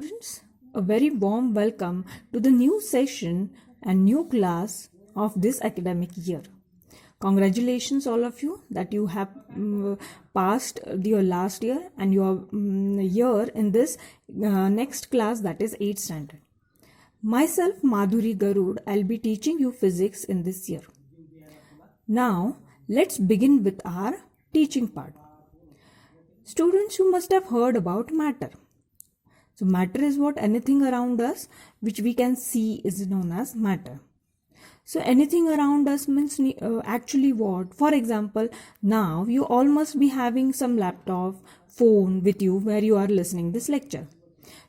students, a very warm welcome to the new session and new class of this academic year. Congratulations all of you that you have passed your last year and your year in this next class, that is 8th standard. Myself Madhuri Garud, I'll be teaching you physics in this year. Now let's begin with our teaching part. Students, you must have heard about matter. So matter is what? Anything around us which we can see is known as matter. So anything around us means actually what? For example, now you all must be having some laptop, phone with you where you are listening this lecture.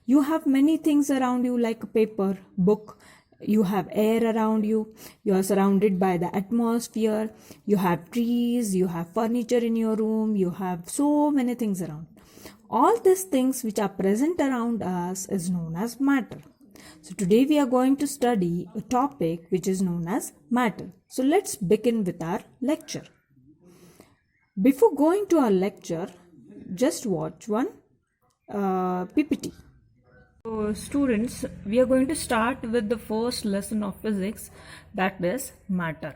You have many things around you like paper, book, you have air around you, you are surrounded by the atmosphere, you have trees, you have furniture in your room, you have so many things around. All these things which are present around us is known as matter. So today we are going to study a topic which is known as matter. So let's begin with our lecture. Before going to our lecture, just watch one PPT. So students, we are going to start with the first lesson of physics, that is matter.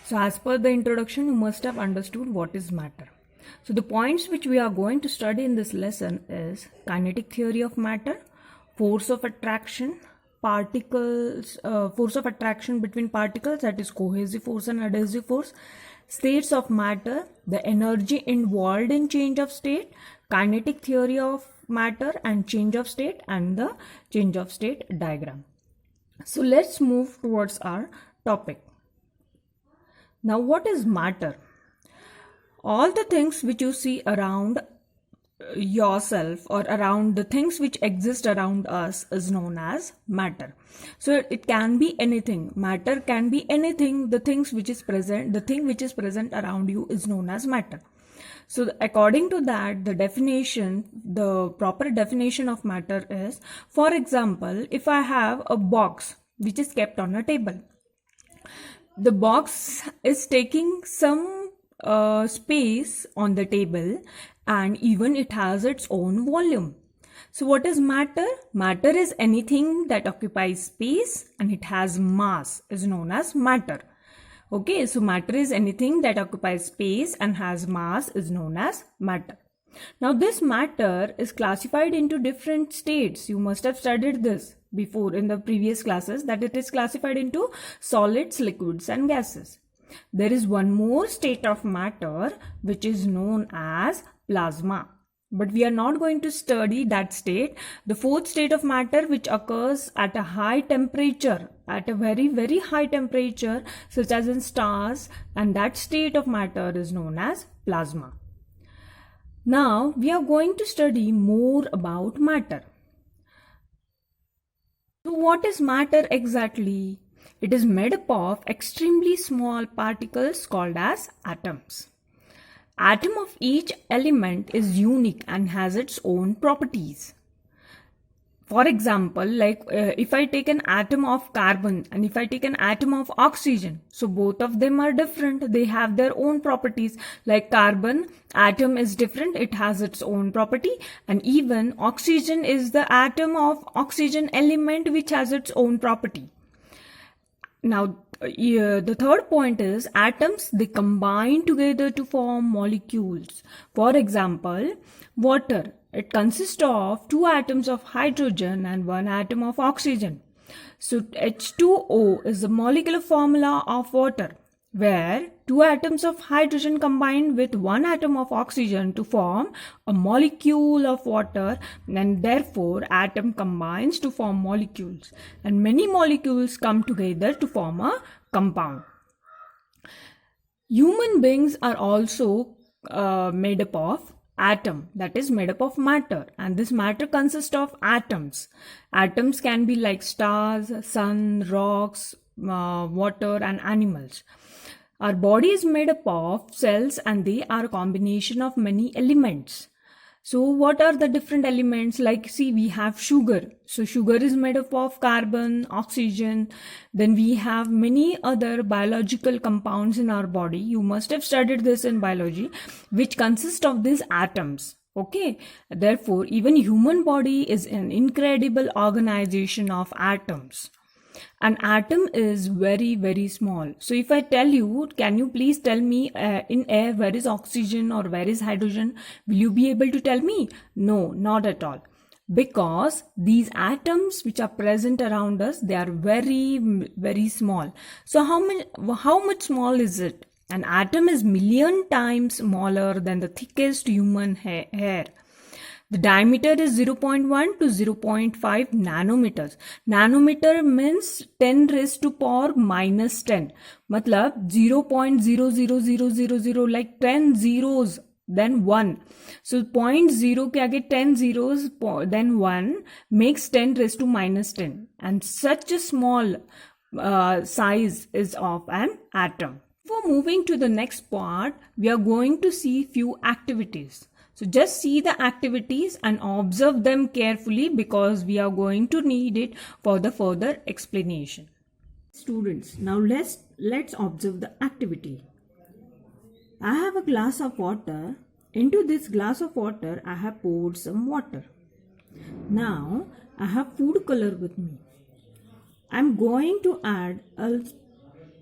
So as per the introduction, you must have understood what is matter. So the points which we are going to study in this lesson is kinetic theory of matter, force of attraction, particles, force of attraction between particles, that is cohesive force and adhesive force, states of matter, the energy involved in change of state, kinetic theory of matter and change of state, and the change of state diagram. So let's move towards our topic. Now what is matter? All the things which you see around yourself or around the things which exist around us is known as matter. So it can be anything. Matter can be anything. The things which is present, the thing which is present around you is known as matter. So according to that, the definition, the proper definition of matter is, for example, if I have a box which is kept on a table, the box is taking some space on the table and even it has its own volume. So what is matter? Matter is anything that occupies space and it has mass is known as matter. Okay, so matter is anything that occupies space and has mass is known as matter. Now this matter is classified into different states. You must have studied this before in the previous classes, that it is classified into solids, liquids and gases. There is one more state of matter which is known as plasma. But we are not going to study that state. The fourth state of matter which occurs at a high temperature, at a very, very high temperature, such as in stars, and that state of matter is known as plasma. Now we are going to study more about matter. So what is matter exactly? It is made up of extremely small particles called as atoms. Atom of each element is unique and has its own properties. For example, like if I take an atom of carbon and if I take an atom of oxygen, so both of them are different. They have their own properties. Like carbon atom is different. It has its own property. And even oxygen is the atom of oxygen element which has its own property. Now, the third point is atoms, they combine together to form molecules. For example, water, it consists of 2 atoms of hydrogen and 1 atom of oxygen. So H2O is the molecular formula of water, where 2 atoms of hydrogen combine with 1 atom of oxygen to form a molecule of water, and therefore atom combines to form molecules, and many molecules come together to form a compound. Human beings are also made up of atom, that is made up of matter, and this matter consists of atoms. Atoms can be like stars, sun, rocks, water and animals. Our body is made up of cells and they are a combination of many elements. So what are the different elements? Like see, we have sugar. So sugar is made up of carbon, oxygen. Then we have many other biological compounds in our body. You must have studied this in biology, which consist of these atoms. Okay, therefore, even human body is an incredible organization of atoms. An atom is very, very small. So if I tell you, can you please tell me in air where is oxygen or where is hydrogen? Will you be able to tell me? No, not at all. Because these atoms which are present around us, they are very, very small. So how much small is it? An atom is million times smaller than the thickest human hair. The diameter is 0.1 to 0.5 nanometers. Nanometer means 10 raised to power minus 10. Matlab 0.00000 like 10 zeros then 1. So 0.0 ke aage 10 zeros then 1 makes 10 raised to minus 10. And such a small size is of an atom. Before moving to the next part, we are going to see few activities. So just see the activities and observe them carefully because we are going to need it for the further explanation. Students, now let's observe the activity. I have a glass of water. Into this glass of water, I have poured some water. Now, I have food color with me. I'm going to add a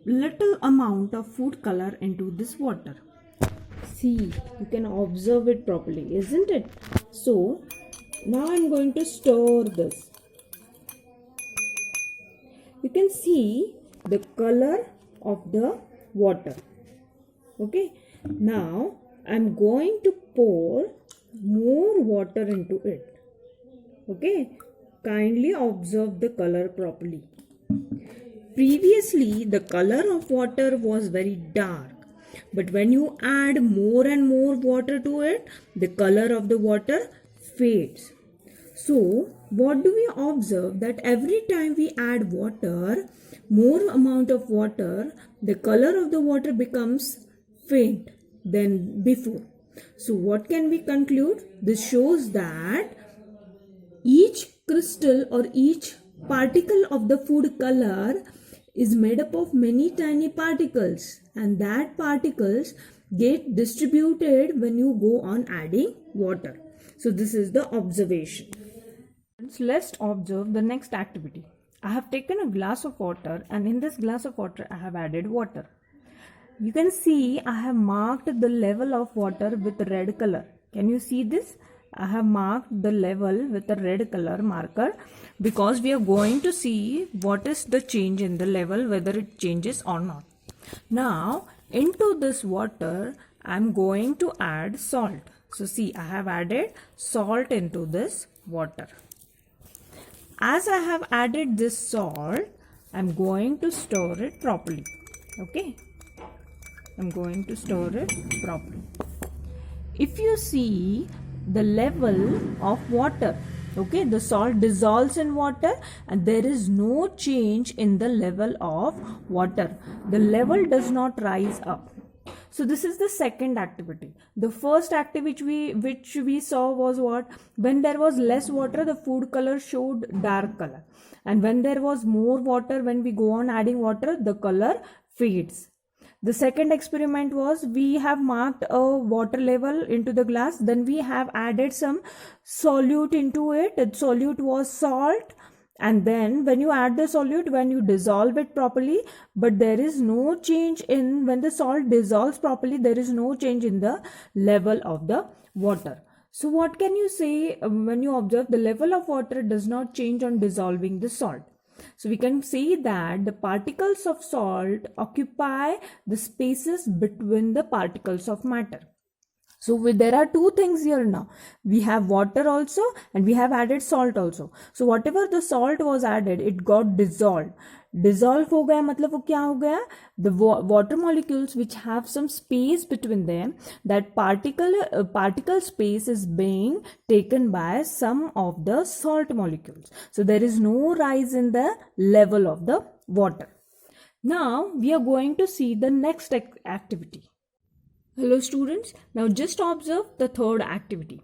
little amount of food color into this water. See, you can observe it properly, isn't it? So, now I'm going to stir this. You can see the color of the water. Okay, now I'm going to pour more water into it. Okay, kindly observe the color properly. Previously, the color of water was very dark. But when you add more and more water to it, the color of the water fades. So, what do we observe? That every time we add water, more amount of water, the color of the water becomes faint than before. So, what can we conclude? This shows that each crystal or each particle of the food color is made up of many tiny particles, and that particles get distributed when you go on adding water. So this is the observation. Let's observe the next activity. I have taken a glass of water, and in this glass of water I have added water. You can see I have marked the level of water with red color. Can you see this? I have marked the level with a red color marker because we are going to see what is the change in the level, whether it changes or not. Now, into this water, I am going to add salt. So, see, I have added salt into this water. As I have added this salt, I am going to stir it properly. Okay, I am going to stir it properly. If you see the level of water, okay, the salt dissolves in water and there is no change in the level of water. The level does not rise up. So this is the second activity. The first activity which we saw was what? When there was less water, the food color showed dark color, and when there was more water, when we go on adding water, the color fades. The second experiment was we have marked a water level into the glass, then we have added some solute into it. The solute was salt, and then when you add the solute, when you dissolve it properly, but there is no change in, when the salt dissolves properly, there is no change in the level of the water. So what can you say when you observe the level of water does not change on dissolving the salt? So we can say that the particles of salt occupy the spaces between the particles of matter. So there are two things here now. We have water also and we have added salt also. So whatever the salt was added, it got dissolved. Dissolve हो गया मतलब वो क्या हो गया? The water molecules which have some space between them, that particle space is being taken by some of the salt molecules. So there is no rise in the level of the water. Now we are going to see the next activity. Hello students, now just observe the third activity.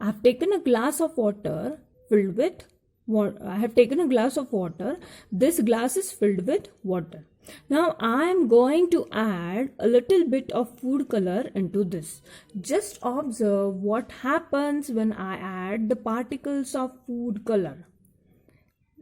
I have taken a glass of water filled with I have taken a glass of water. This glass is filled with water. Now I am going to add a little bit of food color into this. Just observe what happens when I add the particles of food color.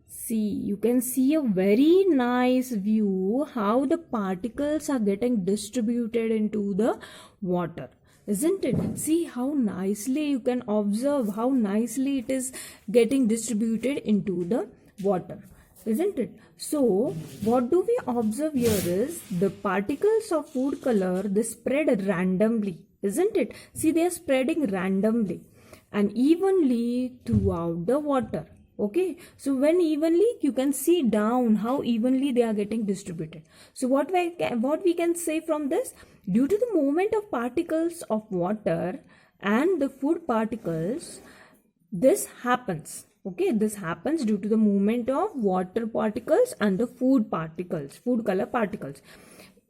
See, you can see a very nice view how the particles are getting distributed into the water, isn't it? See how nicely you can observe how nicely it is getting distributed into the water, isn't it? So what do we observe here is the particles of food color, they spread randomly, isn't it? See, they are spreading randomly and evenly throughout the water. Okay, so when evenly, you can see down how evenly they are getting distributed. So what we can say from this, due to the movement of particles of water and the food particles, this happens. Okay, this happens due to the movement of water particles and the food particles, food color particles.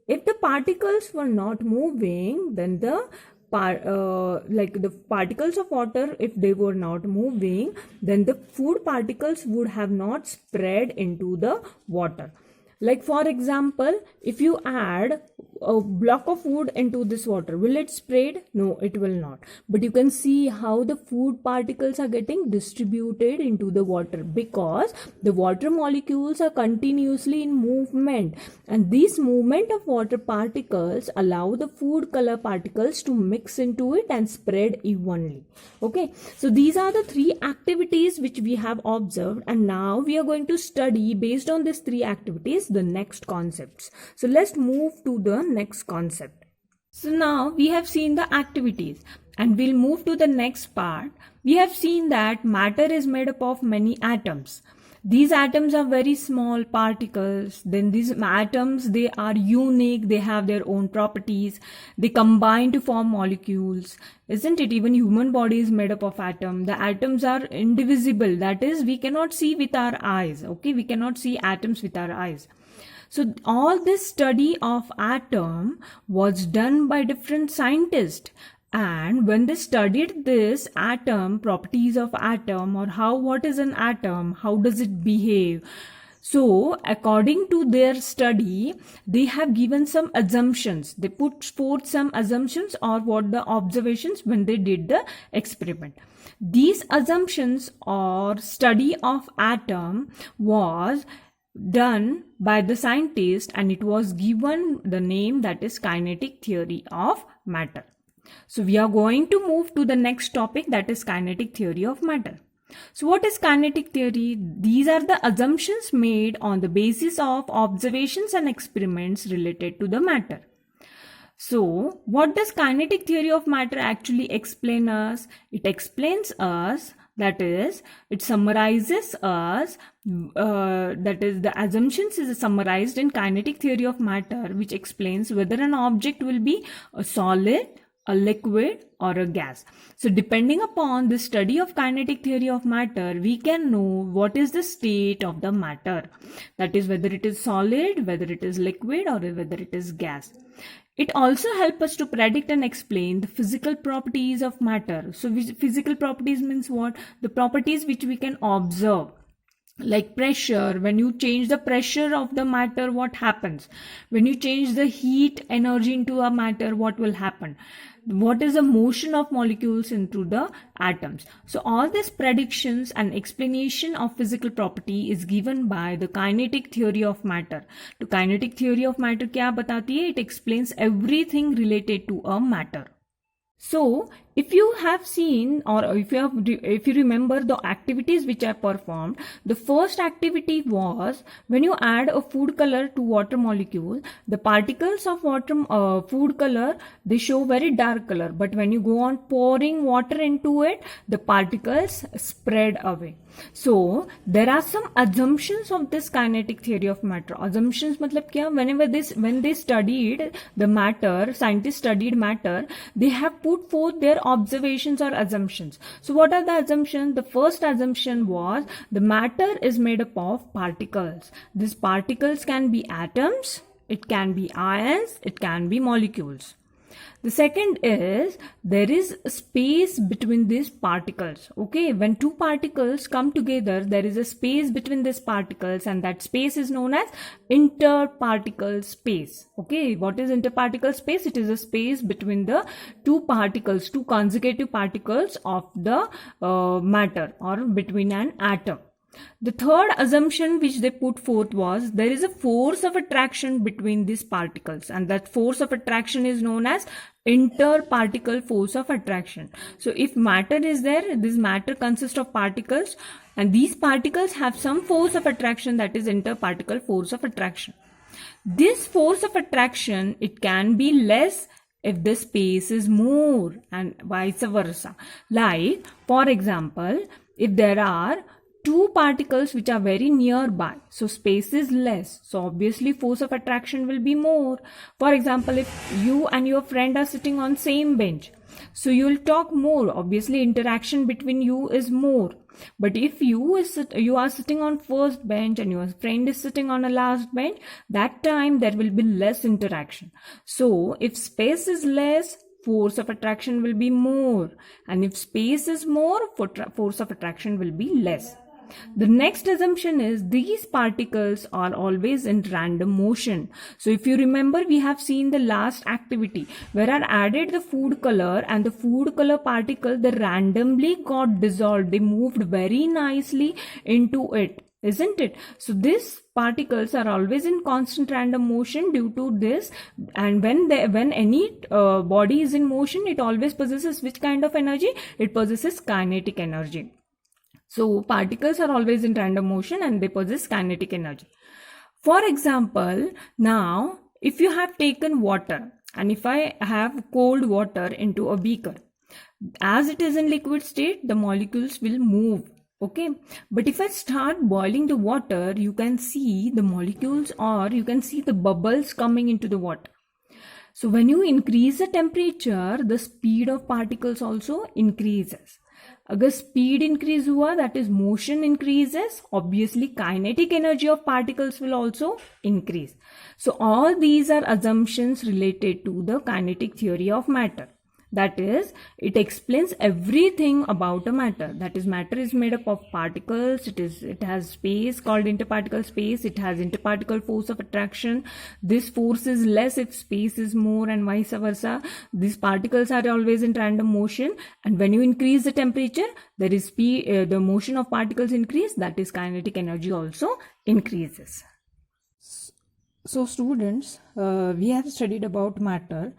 If the particles were not moving, then the like the particles of water, if they were not moving, then the food particles would have not spread into the water. Like for example, if you add a block of food into this water, will it spread? No, it will not. But you can see how the food particles are getting distributed into the water because the water molecules are continuously in movement, and this movement of water particles allow the food color particles to mix into it and spread evenly. Okay, so these are the three activities which we have observed, and now we are going to study based on these three activities the next concepts. So let's move to the next concept. So now we have seen the activities and we'll move to the next part. We have seen that matter is made up of many atoms. These atoms are very small particles. Then these atoms, they are unique. They have their own properties. They combine to form molecules. Isn't it? Even human body is made up of atoms. The atoms are indivisible. That is, we cannot see with our eyes. Okay, we cannot see atoms with our eyes. So all this study of atom was done by different scientists. And when they studied this atom, properties of atom, or what is an atom, how does it behave? So according to their study, they have given some assumptions. They put forth some assumptions or what the observations when they did the experiment. These assumptions or study of atom was done by the scientist, and it was given the name that is kinetic theory of matter. So we are going to move to the next topic, that is kinetic theory of matter. So what is kinetic theory? These are the assumptions made on the basis of observations and experiments related to the matter. So what does kinetic theory of matter actually explain us? It explains us, that is, it summarizes us, that is, the assumptions is summarized in kinetic theory of matter, which explains whether an object will be a solid, a liquid, or a gas. So depending upon the study of kinetic theory of matter, we can know what is the state of the matter. That is, whether it is solid, whether it is liquid, or whether it is gas. It also helps us to predict and explain the physical properties of matter. So physical properties means what? The properties which we can observe. Like pressure, when you change the pressure of the matter, what happens? When you change the heat energy into a matter, what will happen? What is the motion of molecules into the atoms? So all these predictions and explanation of physical property is given by the kinetic theory of matter. To kinetic theory of matter क्या बताती है? It explains everything related to a matter. So if you have seen, or if you remember the activities which I performed, the first activity was when you add a food color to water molecule, the particles of water food color, they show very dark color, but when you go on pouring water into it, the particles spread away. So there are some assumptions of this kinetic theory of matter. Assumptions मतलब क्या? When they studied the matter, scientists studied matter, they have put forth their observations or assumptions. So what are the assumptions? The first assumption was the matter is made up of particles. These particles can be atoms, it can be ions, it can be molecules. The second is there is space between these particles. Okay, when two particles come together, there is a space between these particles, and that space is known as interparticle space. Okay, what is interparticle space? It is a space between the two particles, two consecutive particles of the matter, or between an atom. The third assumption which they put forth was there is a force of attraction between these particles, and that force of attraction is known as interparticle force of attraction. So if matter is there, this matter consists of particles, and these particles have some force of attraction, that is interparticle force of attraction. This force of attraction, it can be less if the space is more, and vice versa. Like, for example, if there are two particles which are very nearby, so space is less, so obviously force of attraction will be more. For example, if you and your friend are sitting on same bench, so you will talk more, obviously interaction between you is more. But if you are sitting on first bench and your friend is sitting on a last bench, that time there will be less interaction. So if space is less, force of attraction will be more, and if space is more, force of attraction will be less. The next assumption is these particles are always in random motion. So if you remember, we have seen the last activity where I added the food color, and the food color particle, they randomly got dissolved. They moved very nicely into it, isn't it? So these particles are always in constant random motion due to this. And when any body is in motion, it always possesses which kind of energy? It possesses kinetic energy. So particles are always in random motion and they possess kinetic energy. For example, now if you have taken water, and if I have cold water into a beaker, as it is in liquid state, the molecules will move. Okay, but if I start boiling the water, you can see the molecules, or you can see the bubbles coming into the water. So when you increase the temperature, the speed of particles also increases. अगर speed increase हुआ, that is motion increases, obviously kinetic energy of particles will also increase. So all these are assumptions related to the kinetic theory of matter. That is, it explains everything about a matter. That is, matter is made up of particles. It has space called interparticle space. It has interparticle force of attraction. This force is less if space is more, and vice versa. These particles are always in random motion, and when you increase the temperature, there is speed. The motion of particles increase. That is, kinetic energy also increases. So students, we have studied about matter.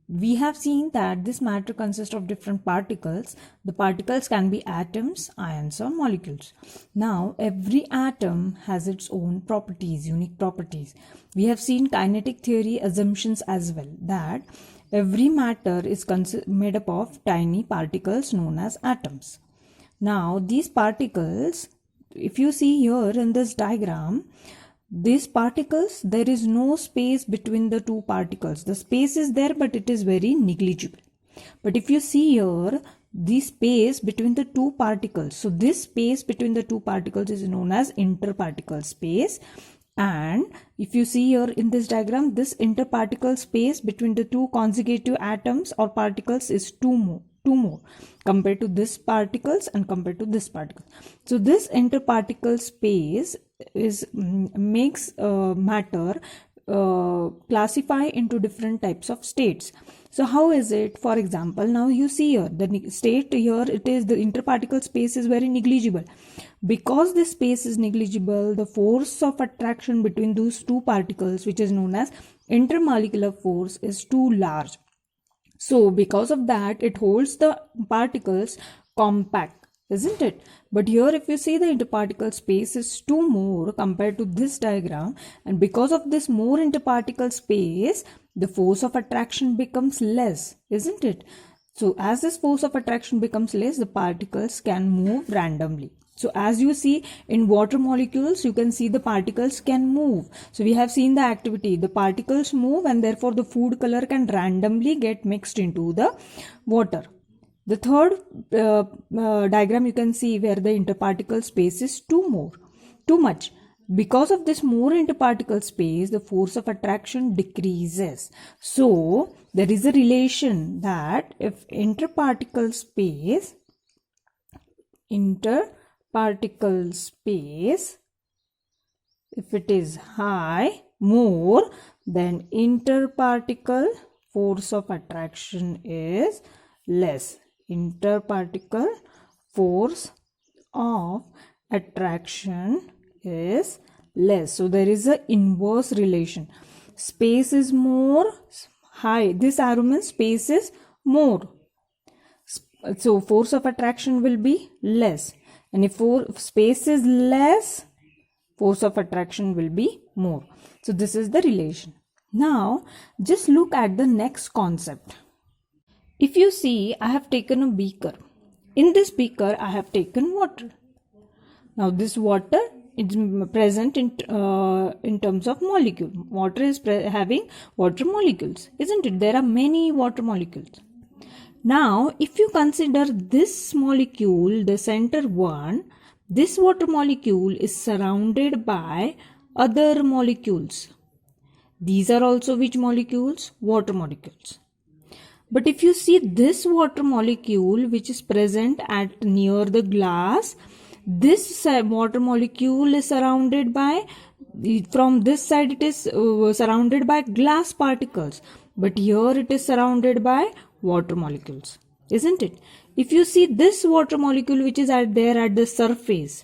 We have seen that this matter consists of different particles. The particles can be atoms, ions, or molecules. Now, every atom has its own properties, unique properties. We have seen kinetic theory assumptions as well, that every matter is made up of tiny particles known as atoms. Now, these particles, if you see here in this diagram, these particles, there is no space between the two particles. The space is there, but it is very negligible. But if you see here, the space between the two particles, so this space between the two particles is known as interparticle space. And if you see here in this diagram, this interparticle space between the two consecutive atoms or particles is two more compared to this particles and compared to this particle. So this interparticle space makes matter classify into different types of states. So how is it? For example, now you see here the state here, it is the interparticle space is very negligible. Because this space is negligible, the force of attraction between those two particles, which is known as intermolecular force, is too large. So because of that, it holds the particles compact, isn't it? But here if you see, the interparticle space is two more compared to this diagram, and because of this more interparticle space, the force of attraction becomes less, isn't it? So as this force of attraction becomes less, the particles can move randomly. So as you see in water molecules, you can see the particles can move. So we have seen the activity, the particles move, and therefore the food color can randomly get mixed into the water. The third diagram you can see where the interparticle space is too much. because of this more interparticle space, the force of attraction decreases. So there is a relation that if interparticle space, if it is high, more, then interparticle force of attraction is less. Interparticle force of attraction is less. So there is an inverse relation. Space is more high. This arrow means space is more. So force of attraction will be less. And if space is less, force of attraction will be more. So this is the relation. Now just look at the next concept. If you see, I have taken a beaker. In this beaker, I have taken water. Now this water is present in terms of molecule. Water is having water molecules, isn't it? There are many water molecules. Now, if you consider this molecule, the center one, this water molecule is surrounded by other molecules. These are also which molecules? Water molecules. But if you see this water molecule which is present at near the glass, this water molecule is surrounded by, from this side it is surrounded by glass particles, but here it is surrounded by water molecules, isn't it? If you see this water molecule which is there at the surface,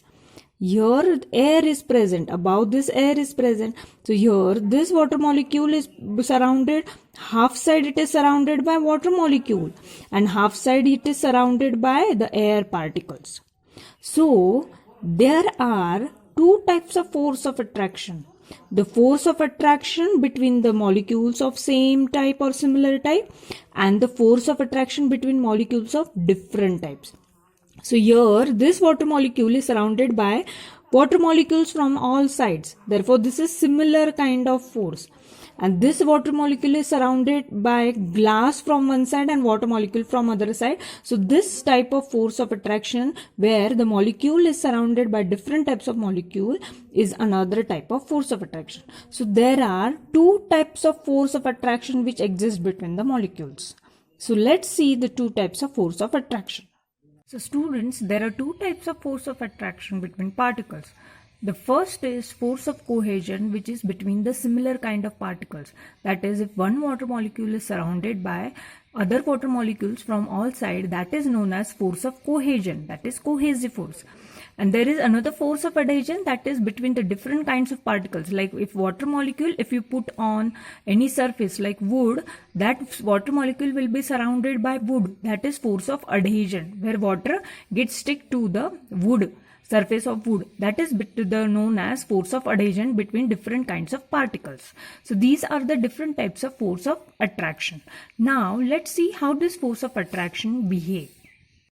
here air is present, above this air is present. So here this water molecule is surrounded, half side it is surrounded by water molecule and half side it is surrounded by the air particles. So there are two types of force of attraction. The force of attraction between the molecules of same type or similar type, and the force of attraction between molecules of different types. So here this water molecule is surrounded by water molecules from all sides. Therefore this is similar kind of force. And this water molecule is surrounded by glass from one side and water molecule from other side. So this type of force of attraction where the molecule is surrounded by different types of molecule is another type of force of attraction. So there are two types of force of attraction which exist between the molecules. So let's see the two types of force of attraction. So students, there are two types of force of attraction between particles. The first is force of cohesion, which is between the similar kind of particles. That is, if one water molecule is surrounded by other water molecules from all sides, that is known as force of cohesion, that is cohesive force. And there is another force of adhesion, that is between the different kinds of particles. Like if water molecule, if you put on any surface like wood, that water molecule will be surrounded by wood. That is force of adhesion, where water gets stick to the wood, surface of wood. That is known as force of adhesion between different kinds of particles. So these are the different types of force of attraction. Now let's see how this force of attraction behave.